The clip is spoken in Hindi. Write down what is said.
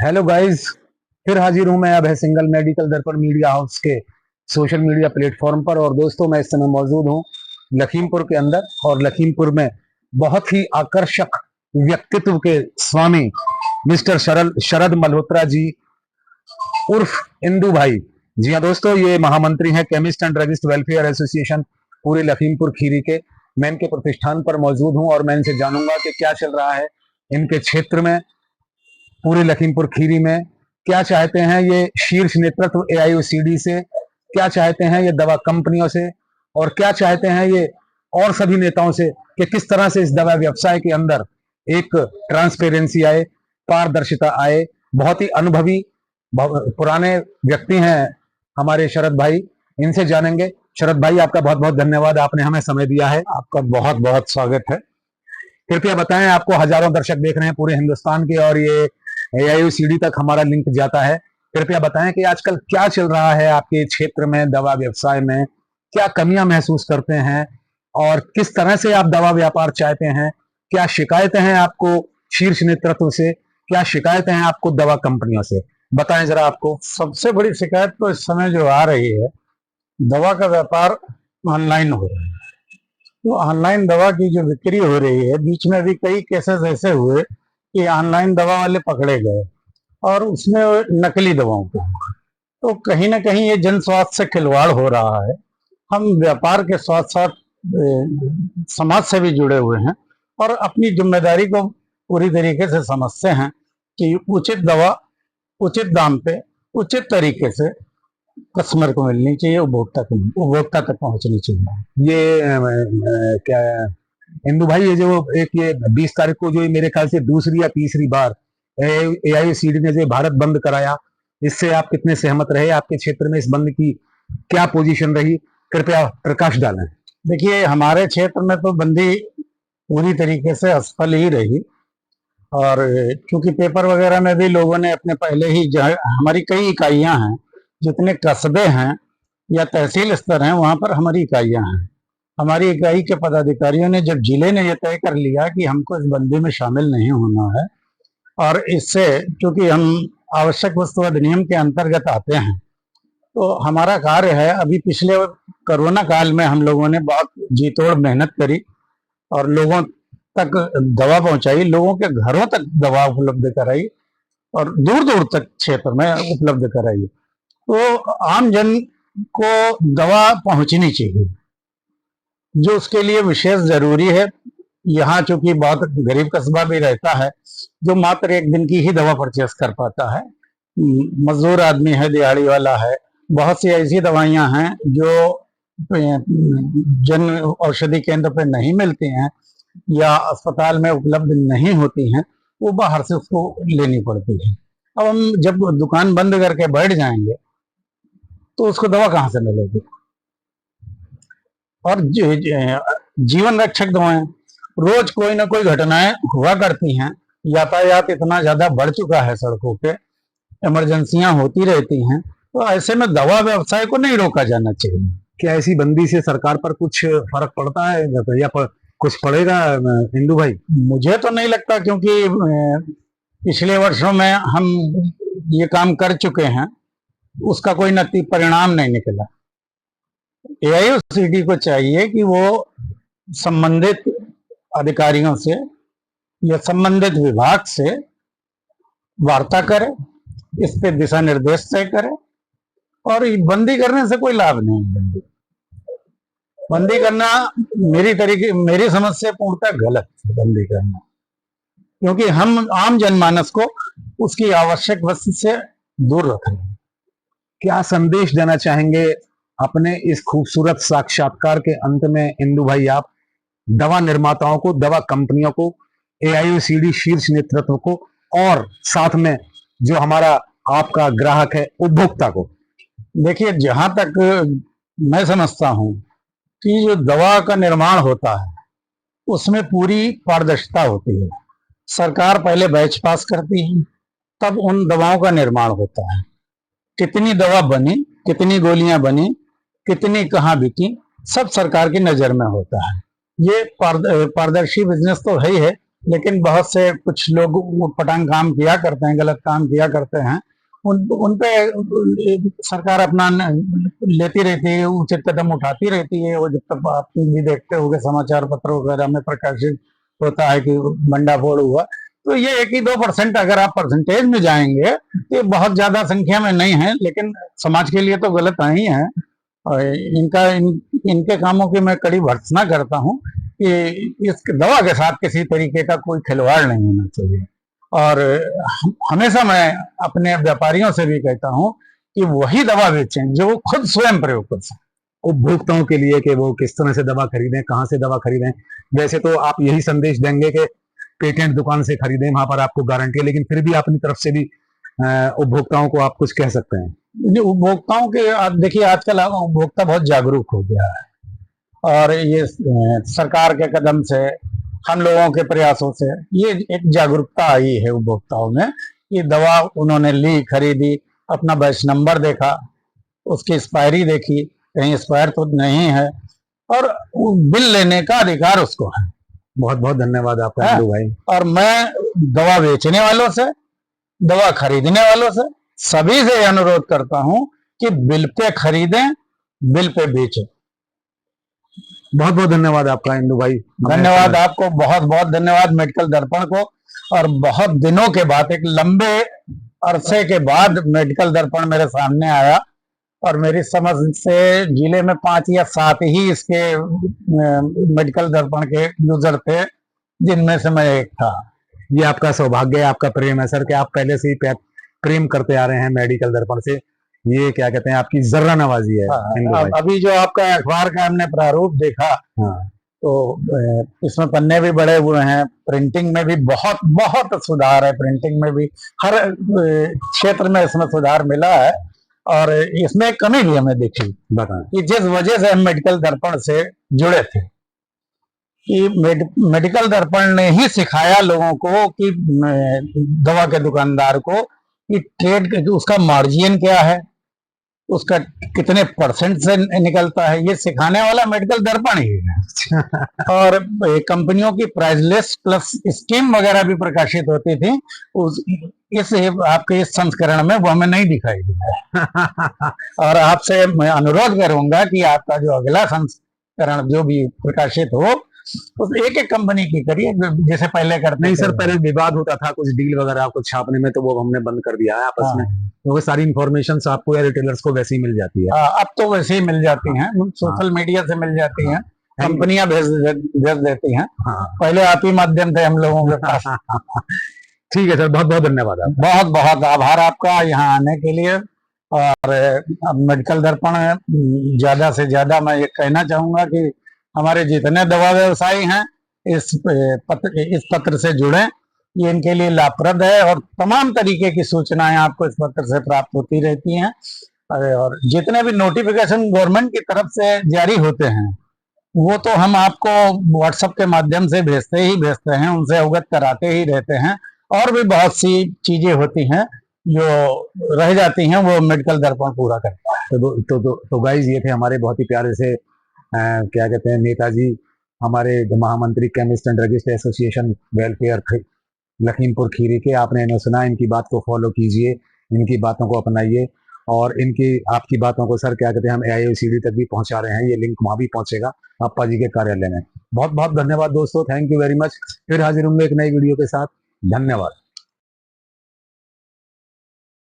हेलो गाइस, फिर हाजिर हूं मैं अब है सिंगल मेडिकल दर्पण मीडिया हाउस के सोशल मीडिया प्लेटफॉर्म पर। और दोस्तों, मैं इस समय मौजूद हूं लखीमपुर के अंदर, और लखीमपुर में बहुत ही आकर्षक व्यक्तित्व के स्वामी मिस्टर शरद मल्होत्रा जी उर्फ इंदू भाई। जी हाँ दोस्तों, ये महामंत्री हैं chemist and druggist welfare association पूरे लखीमपुर खीरी के। मैं इनके प्रतिष्ठान पर मौजूद हूं और मैं इनसे जानूंगा कि क्या चल रहा है इनके क्षेत्र में, पूरे लखीमपुर खीरी में। क्या चाहते हैं ये शीर्ष नेतृत्व एआईयूसीडी से, क्या चाहते हैं ये दवा कंपनियों से, और क्या चाहते हैं ये और सभी नेताओं से कि किस तरह से इस दवा व्यवसाय के अंदर एक ट्रांसपेरेंसी आए, पारदर्शिता आए। बहुत ही अनुभवी पुराने व्यक्ति हैं हमारे शरद भाई, इनसे जानेंगे। शरद भाई, आपका बहुत बहुत धन्यवाद, आपने हमें समय दिया है। आपका बहुत बहुत स्वागत है। कृपया बताएं, आपको हजारों दर्शक देख रहे हैं पूरे हिंदुस्तान के, और ये एआईयूसीडी तक हमारा लिंक जाता है। कृपया बताएं कि आजकल क्या चल रहा है आपके क्षेत्र में, दवा व्यवसाय में क्या कमियां महसूस करते हैं, और किस तरह से आप दवा व्यापार चाहते हैं। क्या शिकायतें हैं आपको शीर्ष नेतृत्व से, क्या शिकायतें हैं आपको दवा कंपनियों से, बताएं जरा। आपको सबसे बड़ी शिकायत तो इस समय जो आ रही है, दवा का व्यापार ऑनलाइन हो रहा है। तो ऑनलाइन दवा की जो बिक्री हो रही है, बीच में भी कई केसेस ऐसे हुए कि ऑनलाइन दवा वाले पकड़े गए और उसमें नकली दवाओं को, तो कहीं ना कहीं ये जन स्वास्थ्य से खिलवाड़ हो रहा है। हम व्यापार के साथ साथ समाज से भी जुड़े हुए हैं और अपनी जिम्मेदारी को पूरी तरीके से समझते हैं कि उचित दवा उचित दाम पे उचित तरीके से कस्टमर को मिलनी चाहिए, उपभोक्ता तक पहुंचनी चाहिए। ये क्या इंदू भाई, ये जो एक ये 20 तारीख को जो मेरे ख्याल से दूसरी या तीसरी बार एआईयूसीडी ने जो भारत बंद कराया, इससे आप कितने सहमत रहे? आपके क्षेत्र में इस बंद की क्या पोजीशन रही? कृपया प्रकाश डालें। देखिए, हमारे क्षेत्र में तो बंदी पूरी तरीके से असफल ही रही, और क्योंकि पेपर वगैरह में भी लोगों ने अपने पहले ही, हमारी कई इकाइयां हैं, जितने कस्बे हैं या तहसील स्तर हैं, वहां पर हमारी इकाइयां हैं। हमारी इकाई के पदाधिकारियों ने, जब जिले ने यह तय कर लिया कि हमको इस बंदी में शामिल नहीं होना है, और इससे क्योंकि हम आवश्यक वस्तु अधिनियम के अंतर्गत आते हैं, तो हमारा कार्य है। अभी पिछले कोरोना काल में हम लोगों ने बहुत जी तोड़ मेहनत करी और लोगों तक दवा पहुंचाई, लोगों के घरों तक दवा उपलब्ध कराई और दूर दूर तक क्षेत्र में उपलब्ध कराई। तो आम जन को दवा पहुंचनी चाहिए, जो उसके लिए विशेष जरूरी है। यहाँ चूंकि बहुत गरीब कस्बा भी रहता है, जो मात्र एक दिन की ही दवा परचेस कर पाता है, मजदूर आदमी है, दिहाड़ी वाला है, बहुत सी ऐसी दवाइयां हैं जो जन औषधि केंद्र पे नहीं मिलती हैं या अस्पताल में उपलब्ध नहीं होती हैं, वो बाहर से उसको लेनी पड़ती है। अब हम जब दुकान बंद करके बैठ जाएंगे तो उसको दवा कहाँ से मिलेगी? और जीवन रक्षक दवाएं, रोज कोई ना कोई घटनाएं हुआ करती हैं, यातायात इतना ज्यादा बढ़ चुका है, सड़कों पे इमरजेंसियां होती रहती हैं, तो ऐसे में दवा व्यवसाय को नहीं रोका जाना चाहिए। क्या ऐसी बंदी से सरकार पर कुछ फर्क पड़ता है या कुछ पड़ेगा इंदू भाई? मुझे तो नहीं लगता, क्योंकि पिछले वर्षों में हम ये काम कर चुके हैं, उसका कोई परिणाम नहीं निकला। एआईयूसीडी को चाहिए कि वो संबंधित अधिकारियों से या संबंधित विभाग से वार्ता करे, इस पे दिशा निर्देश तय करे, और बंदी करने से कोई लाभ नहीं। बंदी करना मेरी समझ से पूर्णतः गलत है बंदी करना, क्योंकि हम आम जनमानस को उसकी आवश्यक वस्तु से दूर रख रहे हैं। क्या संदेश देना चाहेंगे अपने इस खूबसूरत साक्षात्कार के अंत में इंदू भाई, आप दवा निर्माताओं को, दवा कंपनियों को, एआईयूसीडी शीर्ष नेतृत्व को, और साथ में जो हमारा आपका ग्राहक है उपभोक्ता को? देखिए, जहां तक मैं समझता हूं कि जो दवा का निर्माण होता है उसमें पूरी पारदर्शिता होती है। सरकार पहले बैच पास करती है, तब उन दवाओं का निर्माण होता है। कितनी दवा बनी, कितनी गोलियां बनी, कितनी कहाँ बिकी, सब सरकार की नजर में होता है। ये पारदर्शी बिजनेस तो है ही है, लेकिन बहुत से कुछ लोग वो पटांग काम किया करते हैं, गलत काम किया करते हैं, उन पे सरकार अपना लेती रहती है, उचित कदम उठाती रहती है। और जब तक आप भी देखते होंगे समाचार पत्र वगैरह में प्रकाशित होता है कि भंडाफोड़ हुआ, तो ये 1 ही 2% अगर आप परसेंटेज में जाएंगे तो ये बहुत ज्यादा संख्या में नहीं है, लेकिन समाज के लिए तो गलत नहीं है। और इनके कामों की मैं कड़ी भर्त्सना करता हूँ कि इस दवा के साथ किसी तरीके का कोई खिलवाड़ नहीं होना चाहिए। और हमेशा मैं अपने व्यापारियों से भी कहता हूँ कि वही दवा बेचें जो वो खुद स्वयं प्रयोग कर सकें उपभोक्ताओं के लिए, कि वो किस तरह से दवा खरीदें, कहाँ से दवा खरीदें। वैसे तो आप यही संदेश देंगे कि पेटेंट दुकान से खरीदें, वहां पर आपको गारंटी है, लेकिन फिर भी अपनी तरफ से भी उपभोक्ताओं को आप कुछ कह सकते हैं। उपभोक्ताओं के देखिए आजकल उपभोक्ता बहुत जागरूक हो गया है, और ये सरकार के कदम से, हम लोगों के प्रयासों से ये एक जागरूकता आई है उपभोक्ताओं में। ये दवा उन्होंने ली, खरीदी, अपना बैच नंबर देखा, उसकी एक्सपायरी देखी, कहीं एक्सपायर तो नहीं है, और बिल लेने का अधिकार उसको है। बहुत बहुत धन्यवाद आपका इंदु भाई। और मैं दवा बेचने वालों से, दवा खरीदने वालों से, सभी से अनुरोध करता हूं कि बिल पे खरीदें, बिल पे बेचें। बहुत बहुत धन्यवाद आपका इंदु भाई। धन्यवाद आपको, बहुत बहुत धन्यवाद मेडिकल दर्पण को। और बहुत दिनों के बाद, एक लंबे अरसे के बाद मेडिकल दर्पण मेरे सामने आया, और मेरी समझ से जिले में 5 या 7 ही इसके मेडिकल दर्पण के यूजर थे, जिनमें से मैं एक था। ये आपका सौभाग्य है, आपका प्रेम है सर, कि आप पहले से ही प्रेम करते आ रहे हैं मेडिकल दर्पण से। ये क्या कहते हैं, आपकी जर्रा नवाजी है। अभी जो आपका अखबार का हमने प्रारूप देखा, तो इसमें पन्ने भी बड़े हुए हैं, प्रिंटिंग में भी बहुत बहुत सुधार है, प्रिंटिंग में भी हर क्षेत्र में इसमें सुधार मिला है। और इसमें एक कमी भी हमें दिखी कि जिस वजह से हम मेडिकल दर्पण से जुड़े थे, कि मेडिकल दर्पण ने ही सिखाया लोगों को, कि दवा के दुकानदार को, कि ट्रेड उसका मार्जिन क्या है, उसका कितने % से निकलता है, ये सिखाने वाला मेडिकल दर्पण ही है। और कंपनियों की प्राइस लिस्ट प्लस स्कीम वगैरह भी प्रकाशित होती थी, इस आपके इस संस्करण में वो हमें नहीं दिखाई दिया। और आपसे मैं अनुरोध करूंगा कि आपका जो अगला संस्करण जो भी प्रकाशित हो, उस एक कंपनी की करिए जैसे पहले करते। नहीं सर, पहले विवाद होता था कुछ डील वगैरह कुछ छापने में, तो वो हमने बंद कर दिया है आपस में, क्योंकि सारी इंफॉर्मेशन आपको या रिटेलर्स को वैसे ही मिल जाती है। अब तो वैसे ही मिल जाती हैं, सोशल मीडिया से मिल जाती हैं, कंपनियां भेज देती हैं। पहले आप ही माध्यम थे हम लोगों के पास। ठीक है सर, बहुत बहुत धन्यवाद। बहुत बहुत आभार आपका यहाँ आने के लिए। और मेडिकल दर्पण ज्यादा से ज्यादा मैं ये कहना चाहूंगा कि हमारे जितने दवा व्यवसायी हैं इस पत्र से जुड़े, ये इनके लिए लाभप्रद है, और तमाम तरीके की सूचनाएं आपको इस पत्र से प्राप्त होती रहती हैं। और जितने भी नोटिफिकेशन गवर्नमेंट की तरफ से जारी होते हैं, वो तो हम आपको व्हाट्सएप के माध्यम से भेजते हैं, उनसे अवगत कराते ही रहते हैं। और भी बहुत सी चीजें होती हैं जो रह जाती हैं, वो मेडिकल दर्पण पूरा करता है। तो गाइज, ये थे हमारे बहुत ही प्यारे से क्या कहते हैं नेताजी, हमारे महामंत्री chemist and druggist association welfare Lakhimpur Kheri के। आपने इन्हें सुना, इनकी बात को फॉलो कीजिए, इनकी बातों को अपनाइए, और आपकी बातों को सर क्या कहते हैं हम AIOCD तक भी पहुंचा रहे हैं। ये लिंक वहां भी पहुंचेगा अप्पा जी के कार्यालय में। बहुत बहुत धन्यवाद दोस्तों, थैंक यू वेरी मच। फिर हाजिर होंगे एक नई वीडियो के साथ। धन्यवाद।